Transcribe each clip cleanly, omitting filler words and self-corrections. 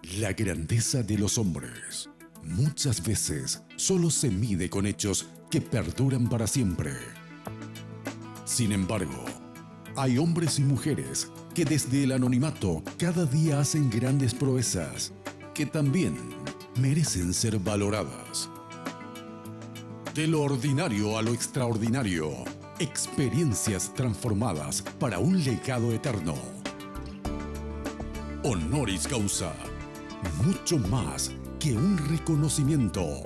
La grandeza de los hombres muchas veces solo se mide con hechos que perduran para siempre. Sin embargo, hay hombres y mujeres que desde el anonimato cada día hacen grandes proezas que también merecen ser valoradas. De lo ordinario a lo extraordinario, experiencias transformadas para un legado eterno. Honoris causa, mucho más que un reconocimiento.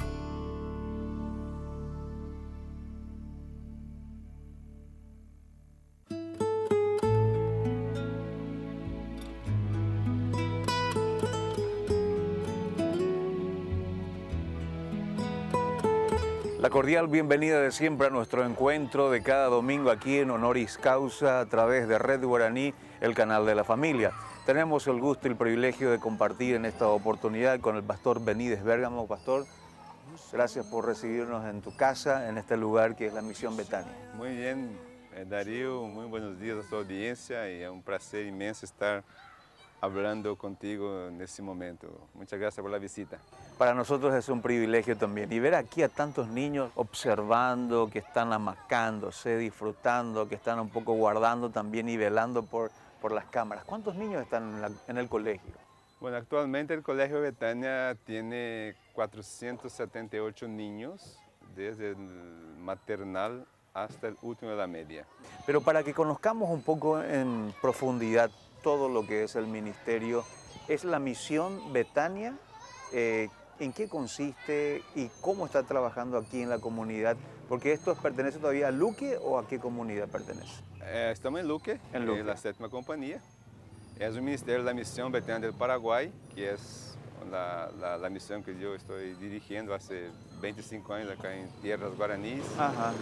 La cordial bienvenida de siempre a nuestro encuentro de cada domingo aquí en Honoris Causa a través de Red Guaraní, el canal de la familia. Tenemos el gusto y el privilegio de compartir en esta oportunidad con el pastor Benítez Bérgamo. Pastor, gracias por recibirnos en tu casa, en este lugar que es la Misión Betania. Muy bien, Darío, muy buenos días a tu audiencia y es un placer inmenso estar hablando contigo en este momento. Muchas gracias por la visita. Para nosotros es un privilegio también. Y ver aquí a tantos niños observando, que están amacándose, disfrutando, que están un poco guardando también y velando por las cámaras. ¿Cuántos niños están en el colegio? Bueno, actualmente el Colegio Betania tiene 478 niños, desde el maternal hasta el último de la media. Pero para que conozcamos un poco en profundidad todo lo que es el ministerio, es la Misión Betania. ¿En qué consiste y cómo está trabajando aquí en la comunidad? Porque esto pertenece todavía a Luque, ¿o a qué comunidad pertenece? Estamos en Luque, en la séptima compañía. Es un ministerio de la Misión Betania del Paraguay, que es la misión que yo estoy dirigiendo hace 25 años acá en tierras guaraníes. Ajá.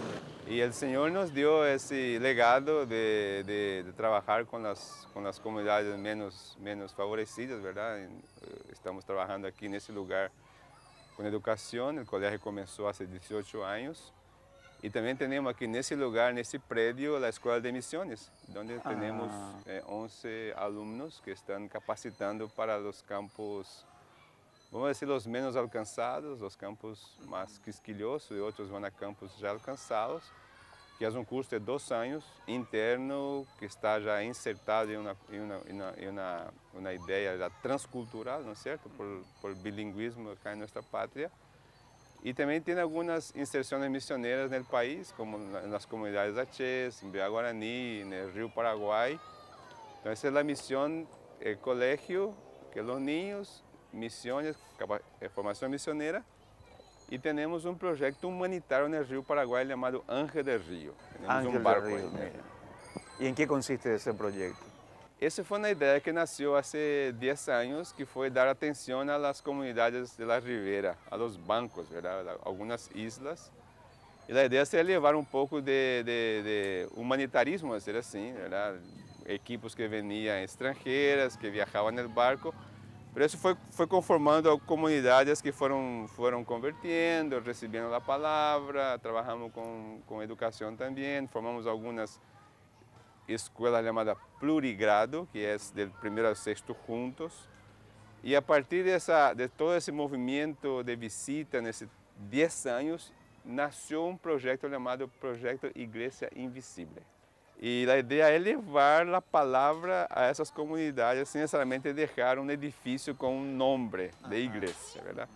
Y el Señor nos dio ese legado de trabajar con las comunidades menos favorecidas, ¿verdad? Estamos trabajando aquí en ese lugar con educación. El colegio comenzó hace 18 años. Y también tenemos aquí en ese lugar, en ese predio, la Escuela de Misiones, donde tenemos 11 alumnos que están capacitando para los campos, vamos a decir, los menos alcanzados, los campos más quisquillosos, y otros van a campos ya alcanzados, que es un curso de 2 años, interno, que está ya insertado en una idea ya transcultural, ¿no es cierto?, por bilingüismo acá en nuestra patria. Y también tiene algunas inserciones misioneras en el país, como en las comunidades Achés, en Villa Guaraní, en el río Paraguay. Entonces es la misión, el colegio, que los niños, misiones, formación misionera. Y tenemos un proyecto humanitario en el río Paraguay llamado Ángel del Río. Tenemos Ángel un barco del Río, ahí. ¿Y en qué consiste ese proyecto? Esa fue una idea que nació hace 10 años, que fue dar atención a las comunidades de la ribera, a los bancos, ¿verdad? A algunas islas. Y la idea era llevar un poco de humanitarismo, a decir así, ¿verdad? Equipos que venían extranjeras, que viajaban en el barco. Pero eso fue conformando comunidades que fueron convirtiendo, recibiendo la palabra, trabajamos con educación también, formamos algunas escuela llamada Plurigrado, que es del primero al sexto juntos. Y a partir de todo ese movimiento de visita, en esos 10 años, nació un proyecto llamado Proyecto Iglesia Invisible. Y la idea es llevar la palabra a esas comunidades sin necesariamente dejar un edificio con un nombre de iglesia, ¿verdad?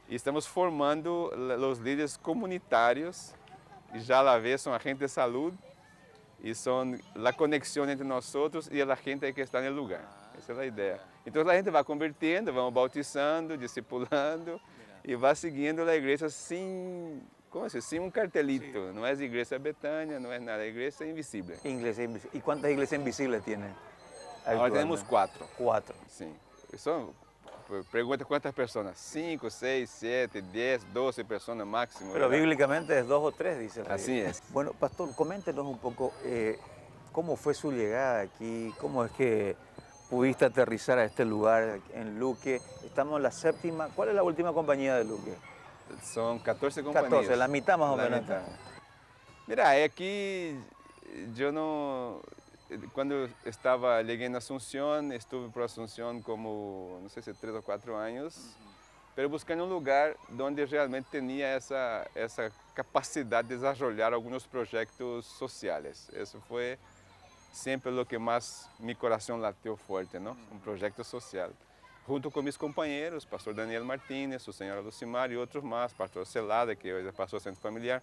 Y estamos formando los líderes comunitarios, y ya a la vez son agentes de salud, y son la conexión entre nosotros y la gente que está en el lugar. Esa es la idea. Entonces la gente va convirtiendo, vamos bautizando, discipulando y va siguiendo la iglesia sin, ¿cómo decir? Sin un cartelito. No es Iglesia Betania, no es nada, Iglesia Invisible. Iglesia Invisible. ¿Y cuántas iglesias invisibles tienen? Ahora tenemos 4. 4. Sí. Pregunta cuántas personas, 5, 6, 7, 10, 12 personas máximo. Pero ¿verdad? bíblicamente es 2 o 3, dice la Así Biblia. es. Bueno, pastor, coméntenos un poco cómo fue su llegada aquí, cómo es que pudiste aterrizar a este lugar en Luque. Estamos en la séptima. ¿Cuál es la última compañía de Luque? Son 14 compañías. 14, la mitad más o La menos. mitad. Mira, aquí yo no... cuando estaba, llegué en Asunción, estuve por Asunción como, no sé si 3 o 4 años, pero buscando un lugar donde realmente tenía esa capacidad de desarrollar algunos proyectos sociales. Eso fue siempre lo que más mi corazón latió fuerte, ¿no? Un proyecto social. Junto con mis compañeros, pastor Daniel Martínez, su señora Lucimar y otros más, pastor Celada, que hoy es pastor centro familiar.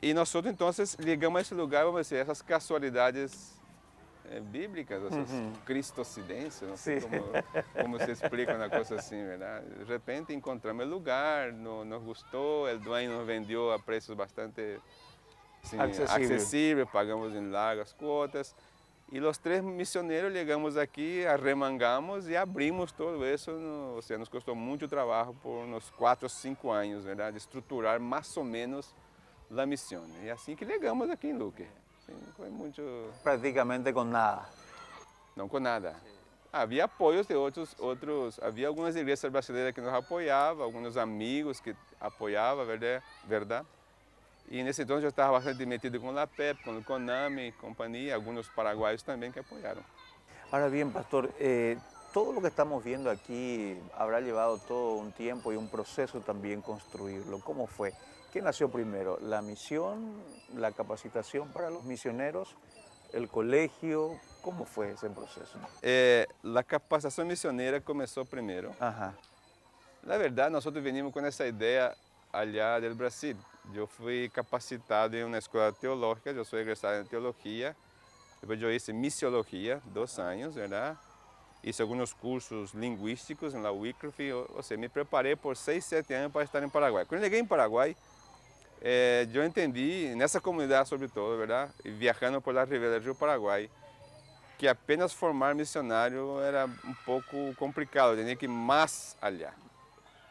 Y nosotros entonces llegamos a ese lugar, vamos a decir, esas casualidades bíblicas, esas cristocidencias, no sé Sí. cómo se explica una cosa así, ¿verdad? De repente encontramos el lugar, nos gustó, el dueño nos vendió a precios bastante accesibles, pagamos en largas cuotas. Y los 3 misioneros llegamos aquí, arremangamos y abrimos todo eso, o sea, nos costó mucho trabajo por unos 4 o 5 años, ¿verdad? De estructurar más o menos la misión. Y así que llegamos aquí en Luque. Sí, fue mucho... Prácticamente con nada. No con nada. Había apoyos de otros, había algunas iglesias brasileiras que nos apoyaban, algunos amigos que apoyaban, ¿verdad? Y en ese entonces yo estaba bastante metido con la PEP, con el CONAMI, compañía, algunos paraguayos también que apoyaron. Ahora bien, pastor, todo lo que estamos viendo aquí habrá llevado todo un tiempo y un proceso también construirlo. ¿Cómo fue? ¿Qué nació primero? ¿La misión, la capacitación para los misioneros, el colegio? ¿Cómo fue ese proceso? La capacitación misionera comenzó primero. Ajá. La verdad, nosotros venimos con esa idea allá del Brasil. Yo fui capacitado en una escuela teológica, yo soy egresado en teología. Después yo hice misiología, 2 años, ¿verdad? Hice algunos cursos lingüísticos en la Wycliffe, o sea, me preparé por 6, 7 años para estar en Paraguay. Cuando llegué en Paraguay, yo entendí, nessa comunidade sobre todo, ¿verdad? E viajando por la ribera del Rio Paraguay, que apenas formar missionário era um pouco complicado, tinha que ir mais allá.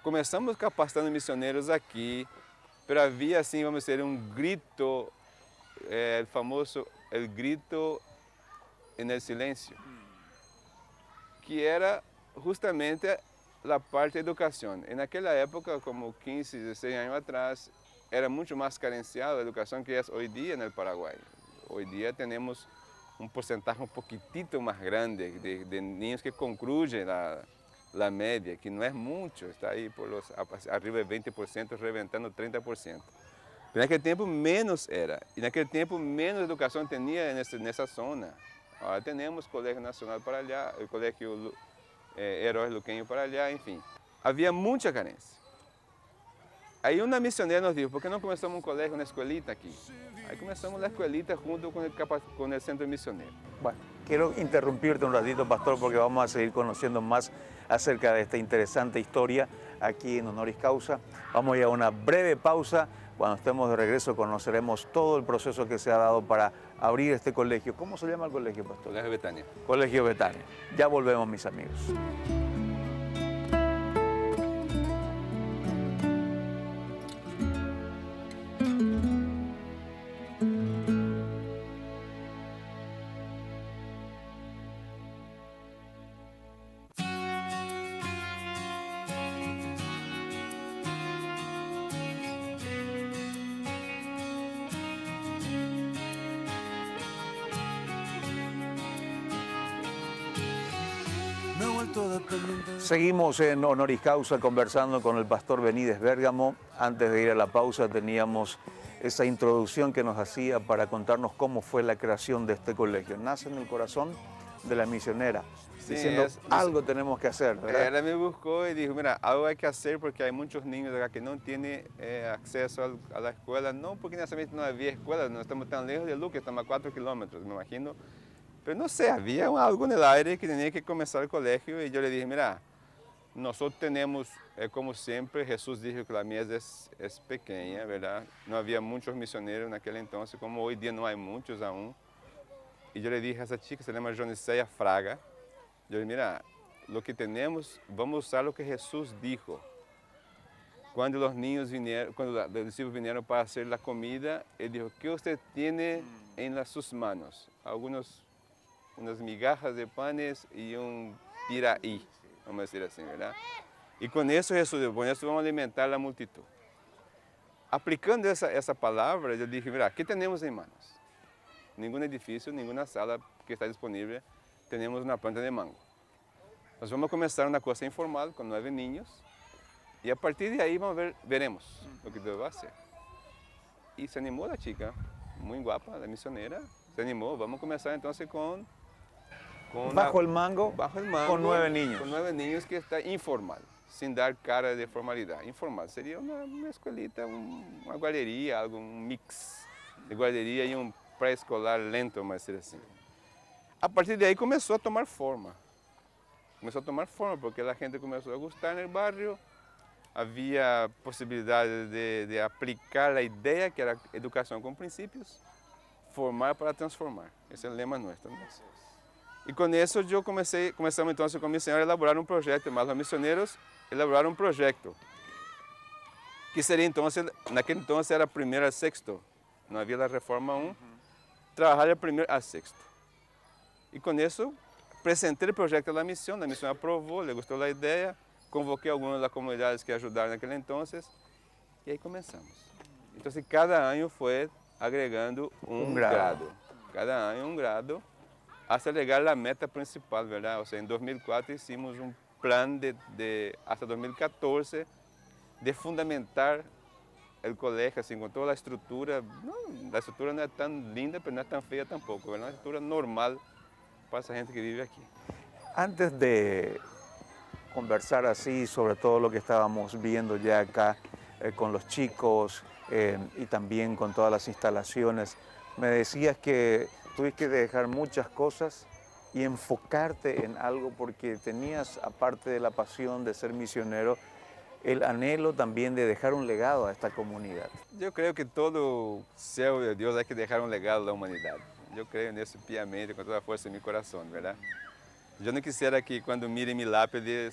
Começamos capacitando missioneiros aqui, pero havia assim, vamos dizer, um grito, o famoso, el grito en el silencio, que era justamente a parte da educação. E naquela época, como 15, 16 anos atrás, era muito mais carenciada a educação que é hoje dia no Paraguai. Hoje dia temos um porcentagem um pouquitito mais grande de niños que concluem a média, que não é muito, está aí por arriba de 20%, reventando 30%. Pero naquele tempo menos era, e naquele tempo menos educação tinha nessa zona. Agora temos Colégio Nacional para allá, o Colégio Heróis Luqueño para allá, enfim. Havia muita carência. Aí uma missionária nos disse, por que não começamos um colégio, uma escuelita aqui? Aí começamos a escuelita junto com o centro misionero. Bueno, quiero interrumpirte un ratito, pastor, porque vamos a seguir conociendo más acerca de esta interesante historia aquí en Honoris Causa. Vamos a ir a una breve pausa. Cuando estemos de regreso conoceremos todo el proceso que se ha dado para abrir este colegio. ¿Cómo se llama el colegio, pastor? Colegio Betania. Colegio Betania. Ya volvemos, mis amigos. Seguimos en Honoris Causa conversando con el pastor Benítez Bérgamo. Antes de ir a la pausa teníamos esa introducción que nos hacía para contarnos cómo fue la creación de este colegio. Nace en el corazón de la misionera, sí, diciendo algo tenemos que hacer, ¿verdad? Ela me buscou e dijo, mira, algo hay que hacer porque hay muchos niños acá que no tienen acceso a la escuela, no porque necesariamente no había escuela, no estamos tan lejos de Luque, estamos a 4 kilómetros, me imagino. Pero no sé, había algo en el aire que tenía que comenzar el colegio y yo le dije, mira, nosotros tenemos, como siempre, Jesús dijo que la mies es pequeña, ¿verdad? No había muchos misioneros en aquel entonces, como hoy día no hay muchos aún. Y yo le dije a esa chica, se llama Joniceia Fraga, yo le dije, mira, lo que tenemos, vamos a usar lo que Jesús dijo. Cuando los niños vinieron, cuando los discípulos vinieron para hacer la comida, él dijo, ¿qué usted tiene en sus manos? Unas migajas de panes y un piraí, vamos a decir así, ¿verdad? Y con eso Jesús dijo, con eso vamos a alimentar a la multitud. Aplicando esa palabra, yo dije, mira, ¿qué tenemos en manos? ningún edificio, ninguna sala que está disponible, tenemos una planta de mango. Nós vamos começar uma coisa informal com 9 niños e a partir de aí veremos o que Deus vai fazer. E se animou a chica, muito guapa, a missioneira, se animou. Vamos começar então Bajo el mango, con 9 niños. Com 9 niños que está informal, sem dar cara de formalidade. Informal seria uma escolita, uma guarderia, algo, mix de guarderia e pré-escolar lento, vamos dizer assim. A partir de aí começou a tomar forma. Começou a tomar forma porque a gente começou a gostar no barrio. Havia possibilidade de aplicar a ideia que era educação com princípios, formar para transformar. Esse é o lema nosso. E com isso eu começamos então com a missionária a elaborar um projeto, mas os missionários elaboraram um projeto que seria então, naquele então era primeiro a sexto, não havia a reforma 1, trabalhar de primeiro a sexto. E com isso apresentei o projeto da missão, a missão aprovou, lhe gostou da ideia, convoquei algumas das comunidades que ajudaram naquele então, e aí começamos. Então cada ano foi agregando um grado. Cada ano um grado, até chegar à meta principal, verdade? Ou seja, em 2004 hicimos um plano até 2014 de fundamentar o colégio assim, com toda a estrutura. A estrutura não é tão linda, mas não é tão feia tampouco. É uma estrutura normal para essa gente que vive aqui. Antes de conversar así sobre todo lo que estábamos viendo ya acá con los chicos y también con todas las instalaciones, me decías que tuviste que dejar muchas cosas y enfocarte en algo porque tenías, aparte de la pasión de ser misionero, el anhelo también de dejar un legado a esta comunidad. Yo creo que todo servo de Dios hay que dejar un legado a la humanidad. Yo creo en eso piamente, con toda la fuerza de mi corazón, ¿verdad? Yo no quisiera que cuando miren mi lápide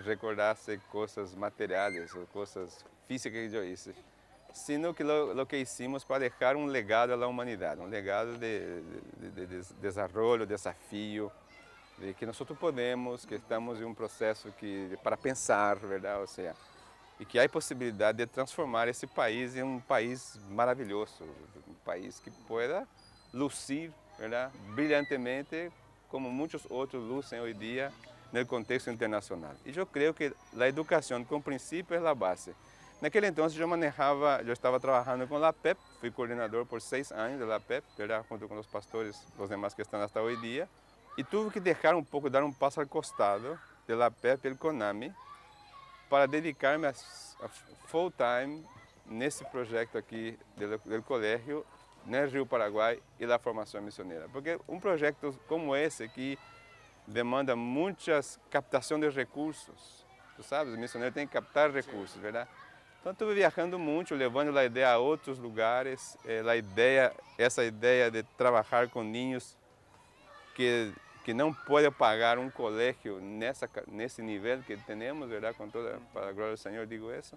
recordase cosas materiales o cosas físicas que yo hice, sino que lo que hicimos para dejar un legado a la humanidad, un legado de desarrollo, desafío, de que nosotros podemos, que estamos en un proceso para pensar, ¿verdad? O sea, y que hay posibilidad de transformar ese país en un país maravilloso, un país que pueda lucir, ¿verdad? Brillantemente, como muchos otros lucen hoy día en el contexto internacional. Y yo creo que la educación con principio es la base. Naquele entonces yo estaba trabajando con la PEP, fui coordinador por 6 años de la PEP, ¿verdad? Junto con los pastores, los demás que están hasta hoy día. Y tuve que dejar un poco, dar un paso al costado de la PEP y el CONAMI para dedicarme a full time nesse projeto aqui do colégio, no Rio Paraguai e da formação missioneira. Porque um projeto como esse aqui demanda muitas captação de recursos. Tu sabes, o missionário tem que captar recursos, verdade? Então estou viajando muito, levando a ideia a outros lugares, essa ideia de trabalhar com niños que não podem pagar um colégio nesse nível que temos, verdade? Com toda para a glória do Senhor digo isso.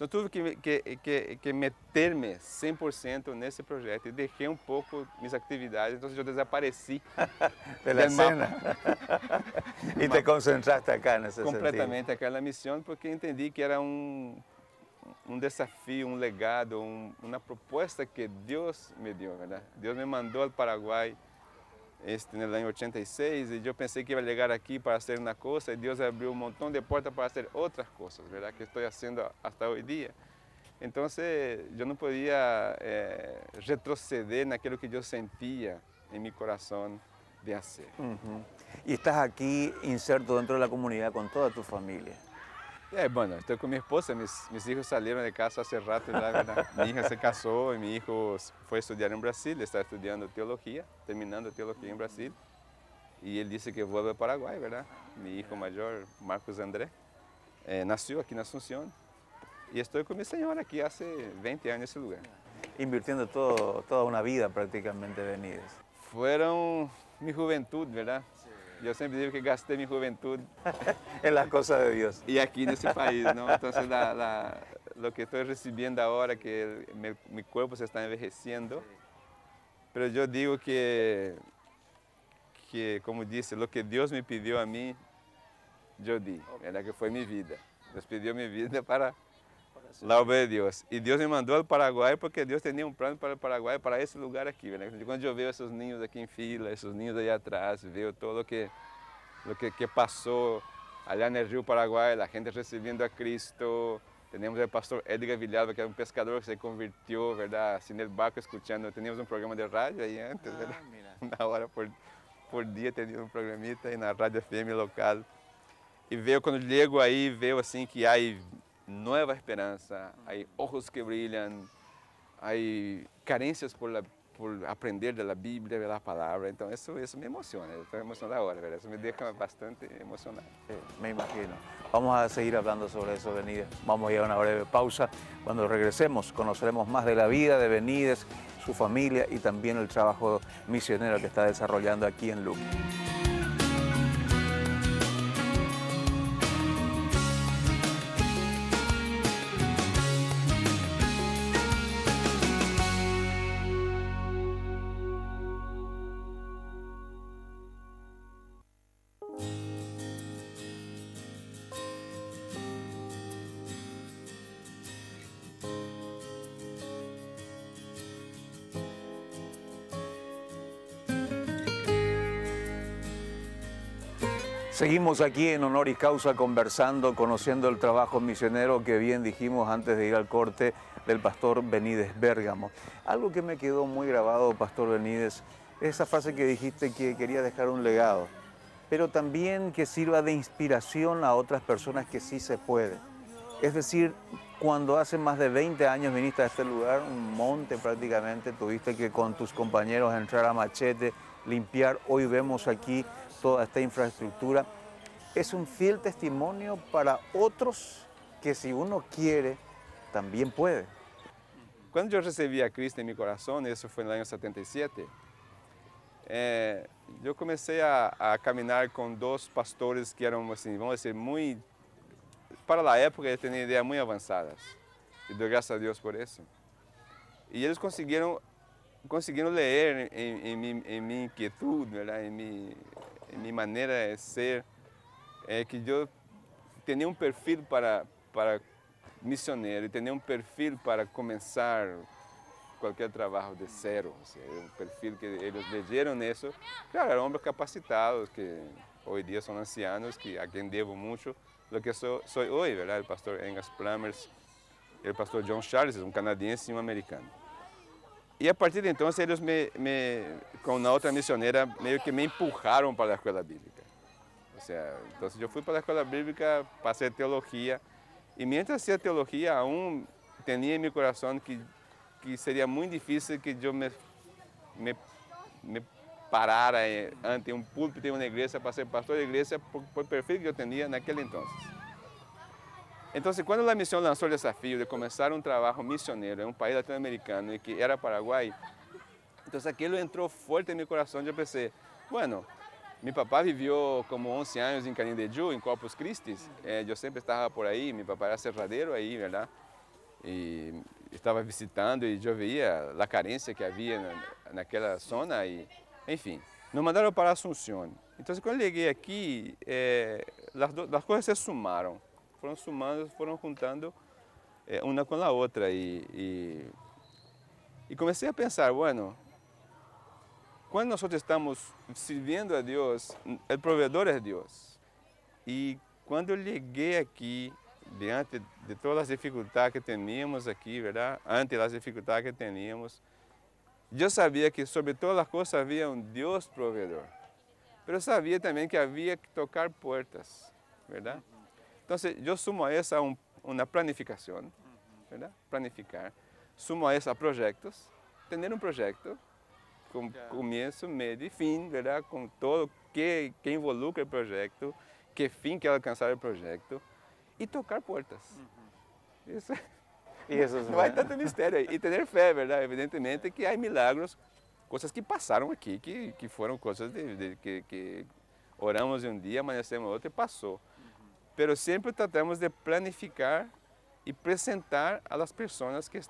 Então tive que meter-me 100% nesse projeto e deixei um pouco minhas atividades, então eu desapareci da cena. E te concentraste acá nesse completamente sentido. aquela missão, porque entendi que era um desafio, um legado, uma proposta que Deus me deu, verdade? Deus me mandou ao Paraguai no ano 86 e eu pensei que ia chegar aqui para fazer uma coisa e Deus abriu um montão de portas para fazer outras coisas, verdade? Que estou fazendo até hoje dia. Então eu não podia retroceder naquilo que eu sentia em meu coração de fazer. E estás aqui inserto dentro da comunidade com toda a tua família. Bueno, estou com minha esposa, mis hijos salieron de casa hace rato, ¿verdad? Mi hija se casó y mi hijo fue a estudiar en Brasil, está estudiando teología, terminando teología en Brasil. Y él dice que vuelve a Paraguay, ¿verdad? Mi hijo mayor, Marcos André, nació aquí en Asunción. Y estoy con mi señora aquí hace 20 años en ese lugar. Invirtiendo toda una vida prácticamente venidas. Fueron mi juventud, ¿verdad? Eu sempre digo que gastei minha juventude en las cosas de Dios. E aqui nesse país, ¿no? Entonces, lo que estou recebendo agora, que meu corpo se está envejeciendo, pero eu digo que como disse, lo que Deus me pediu a mim, eu di, ¿verdad? Que foi minha vida. Deus pediu minha vida para la obra de Dios. Y Dios me mandó al Paraguay porque Dios tenía un plan para el Paraguay, para ese lugar aquí, ¿verdad? Cuando yo veo esos niños aquí en fila, esos niños allá atrás, veo todo lo que pasó allá en el río Paraguay, la gente recibiendo a Cristo. Tenemos el pastor Edgar Villalba, que era un pescador que se convirtió, ¿verdad? Así en el barco escuchando. Teníamos un programa de radio ahí antes, ¿verdad? Mira. Una hora por día teníamos un programita ahí na rádio FM local. E veo, quando chego aí, veo assim que há nova esperança, há ojos que brilham, há carências por aprender da Bíblia, da palavra. Então isso me emociona, estou emocionado agora, ¿verdad? Isso me deixa bastante emocionado. Me imagino. Vamos a seguir hablando sobre eso, Benítez. Vamos a ir a una breve pausa. Cuando regresemos conoceremos más de la vida de Benítez, su familia y también el trabajo misionero que está desarrollando aquí en Luque. Seguimos aquí en Honoris Causa conversando, conociendo el trabajo misionero que bien dijimos antes de ir al corte del pastor Benítez Bérgamo. Algo que me quedó muy grabado, pastor Benítez, es esa frase que dijiste que quería dejar un legado, pero también que sirva de inspiración a otras personas que sí se puede. Es decir, cuando hace más de 20 años viniste a este lugar, un monte prácticamente, tuviste que con tus compañeros entrar a machete, limpiar, hoy vemos aquí toda esta infraestructura, es un fiel testimonio para otros que si uno quiere, también puede. Quando eu recebi a Cristo em meu coração, isso foi no ano 77, eu comecei a caminhar com dois pastores que eram, assim, vamos dizer, muito, para a época, eles tinham ideias muito avançadas. E dou graças a Deus por isso. E eles conseguiram ler em minha inquietude, ¿verdad? em minha maneira de ser, que eu tinha um perfil para missionário, e tinha um perfil para começar qualquer trabalho de zero. O sea, um perfil que eles leyeron nisso. Claro, eram homens capacitados, que hoje dia são ancianos, a quem devo muito do que sou hoje, ¿verdad? O pastor Angus Plummers, o pastor John Charles, um canadense e um americano. E a partir de então, eles com uma outra missionária, meio que me empurraram para a escola bíblica. Ou seja, então eu fui para a escola bíblica, passei teologia, e mientras hacía teologia, aún tinha em meu coração que seria muito difícil que eu me parara ante um púlpito em uma igreja para ser pastor de igreja por perfil que eu tinha naquele então. Então, quando a missão lançou o desafio de começar um trabalho missionário em um país latino-americano e que era Paraguai, então aquilo entrou forte em meu coração. Eu pensei, bueno, meu papá viveu como 11 anos em Canindeyú, em Corpus Christi. Eu sempre estava por aí, meu papá era serradeiro aí, verdade? E estava visitando e eu via a carência que havia naquela zona e, enfim, nos mandaram para Assunção. Então, quando eu cheguei aqui, as coisas se sumaram. Foram sumando, foram juntando uma com a outra e comecei a pensar, bueno, quando nós estamos servindo a Deus, o provedor é Deus. E quando eu cheguei aqui, diante de todas as dificuldades que teníamos aqui, verdade? Ante das dificuldades que teníamos, eu sabia que sobre todas as coisas havia um Deus provedor. Mas eu sabia também que havia que tocar portas, verdade? Então, eu sumo a essa uma planificação, ¿verdad? Planificar. Sumo a essa projetos, ter um projeto com começo, meio e fim, ¿verdad? Com todo que involucra o projeto, que fim quer alcançar o projeto e tocar portas. Isso não há tanto mistério aí. E ter fé, ¿verdad? Evidentemente que há milagros, coisas que passaram aqui, que foram coisas que oramos um dia, amanhecemos outro e passou. Pero sempre tratamos de planificar e apresentar às pessoas que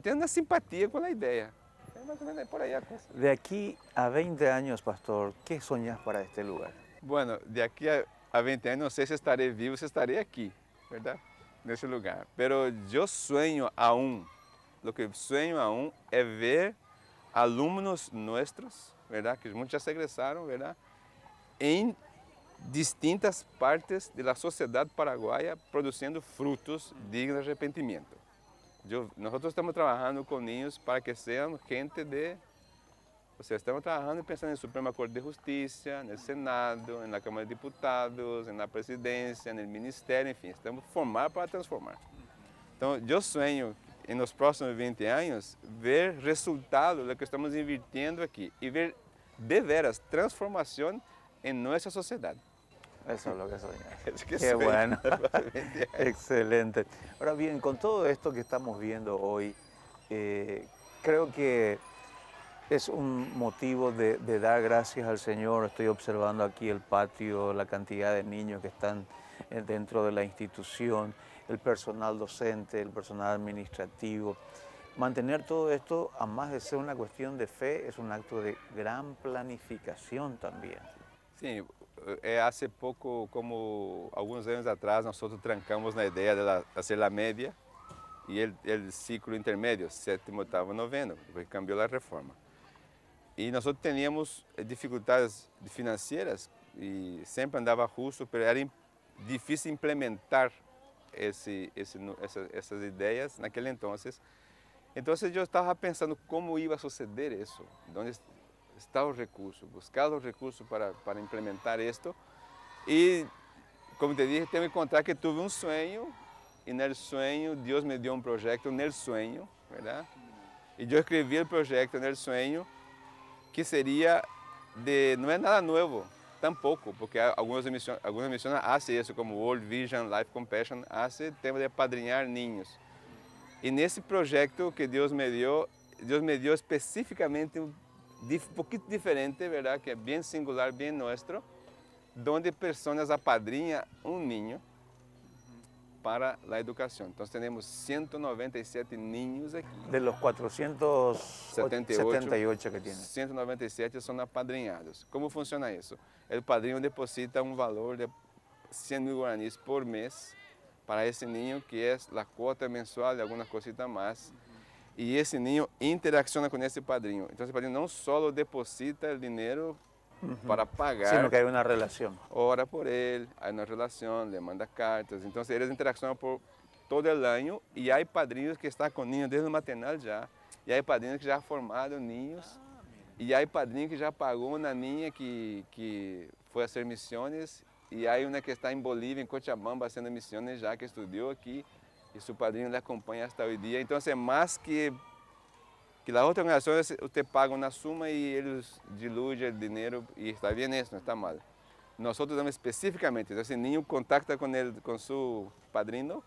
têm uma simpatia com a ideia. É mais ou menos por aí a coisa. De aquí a 20 años, pastor, ¿qué soñas para este lugar? Bueno, de aqui a 20 anos, não sei se estarei vivo, se estarei aqui, verdade? nesse lugar. Pero eu sonho aún, lo que sueño aún é ver alumnos nuestros, ¿verdad? Que muchos já egresaram, ¿verdad? Em distintas partes da sociedade paraguaia produzindo frutos dignos de arrependimento. Nós estamos trabalhando com niños para que sejam gente de... Ou seja, estamos trabalhando e pensando na Suprema Corte de Justiça, no Senado, na Câmara de Deputados, na Presidência, no Ministério, enfim, estamos formar para transformar. Então, eu sonho, nos próximos 20 anos, ver resultado do que estamos invirtiendo aqui e ver, de veras, transformação em nossa sociedade. Eso es lo que soñás. Es que Qué sueño. bueno. Excelente. Ahora bien, con todo esto que estamos viendo hoy, creo que es un motivo de dar gracias al Señor. Estoy observando aquí el patio, la cantidad de niños que están dentro de la institución, el personal docente, el personal administrativo. Mantener todo esto, a más de ser una cuestión de fe, es un acto de gran planificación también. Sim, hace pouco, como alguns anos atrás, nós trancamos na ideia de fazer a média e o ciclo intermédio, sétimo, oitavo, noveno, porque cambiou a reforma. E nós tínhamos dificuldades financeiras e sempre andava russo, mas era difícil implementar essas ideias naquele entonces. Então eu estava pensando como ia suceder isso, onde está o recurso, buscar os recursos para implementar isto. E, como te dije, tenho que encontrar que tive um sonho, e no sonho Deus me deu um projeto no sonho, verdade? E eu escrevi o projeto no sonho, que seria não é nada novo, tampouco, porque algumas missões fazem isso, como World Vision, Life Compassion, fazem tema de apadrinhar ninhos. E nesse projeto que Deus me deu especificamente um pouquinho diferente, verdade, que é bem singular, bem nosso, onde pessoas apadrinham um ninho para a educação. Então temos 197 ninhos aqui. De los 478 que tiene. 197 são apadrinhados. Como funciona isso? O padrinho deposita um valor de 100.000 guaraníes por mês para esse ninho, que é a quota mensual de algumas cositas mais. E esse ninho interacciona com esse padrinho. Então esse padrinho não só deposita o dinheiro para pagar, sino que hay una relación. Ora por ele, há uma relação, le manda cartas. Então eles interaccionam por todo o ano e há padrinhos que estão com ninhos desde o maternal já. E há padrinhos que já formaram ninhos. E há padrinho que já pagou na ninha que foi a ser missões. E há uma que está em Bolívia, em Cochabamba, fazendo missões já, que estudou aqui. E seu padrinho lhe acompanha até o dia. Então é mais que a outra organização, você paga uma suma e eles diluem o dinheiro e está bem isso, não está mal. Nós damos especificamente, então esse ninho contacta com seu padrinho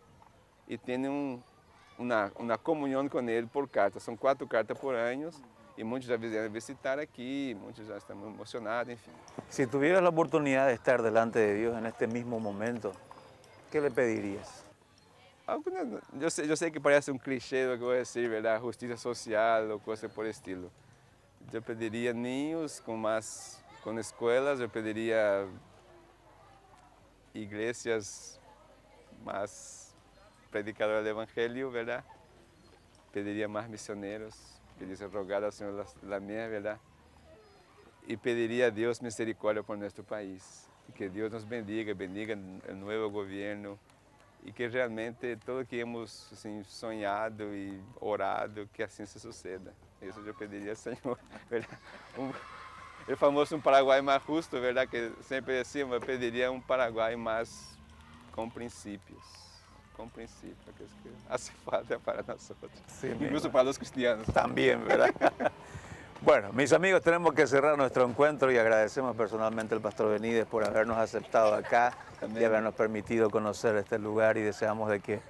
e tem uma comunhão com ele por carta. São 4 cartas por ano e muitos já vieram visitar aqui, muitos já estão emocionados, enfim. Si tuvieras la oportunidad de estar delante de Dios en este mismo momento, ¿qué le pedirías? Eu sei que parece um clichê do que eu vou dizer, verdade? Justiça social ou coisa por estilo. Eu pediria ninhos com escolas, eu pediria igrejas mais predicadoras do evangelho, verdade? Pediria mais missioneiros, pediria rogar ao Senhor la minha, verdade? E pediria a Deus misericórdia por nosso país. Que Deus nos bendiga o novo governo. E que realmente tudo que hemos assim, sonhado e orado, que assim se suceda. Isso eu pediria ao Senhor. O famoso Paraguai mais justo, verdade? Que sempre decimos, eu pediria um Paraguai mais com princípios. Com princípios, que hace falta para nós, Sí, incluso para os cristianos. También, ¿verdad? Bueno, mis amigos, tenemos que cerrar nuestro encuentro y agradecemos personalmente al Pastor Benítez por habernos aceptado acá y habernos permitido conocer este lugar y deseamos de que,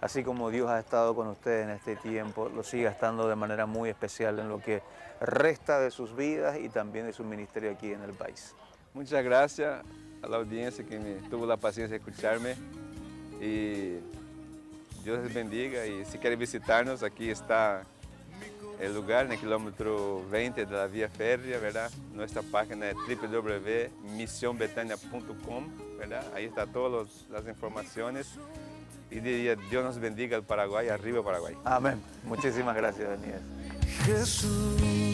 así como Dios ha estado con ustedes en este tiempo, lo siga estando de manera muy especial en lo que resta de sus vidas y también de su ministerio aquí en el país. Muchas gracias a la audiencia que me tuvo la paciencia de escucharme y Dios les bendiga y si quieren visitarnos, aquí está el lugar, en el kilómetro 20 de la vía férrea, ¿verdad? Nuestra página es www.misionbetania.com, ¿verdad? Ahí está todas las informaciones y diría, Dios nos bendiga el Paraguay, arriba Paraguay. Amén. Muchísimas gracias, Daniel. Jesús.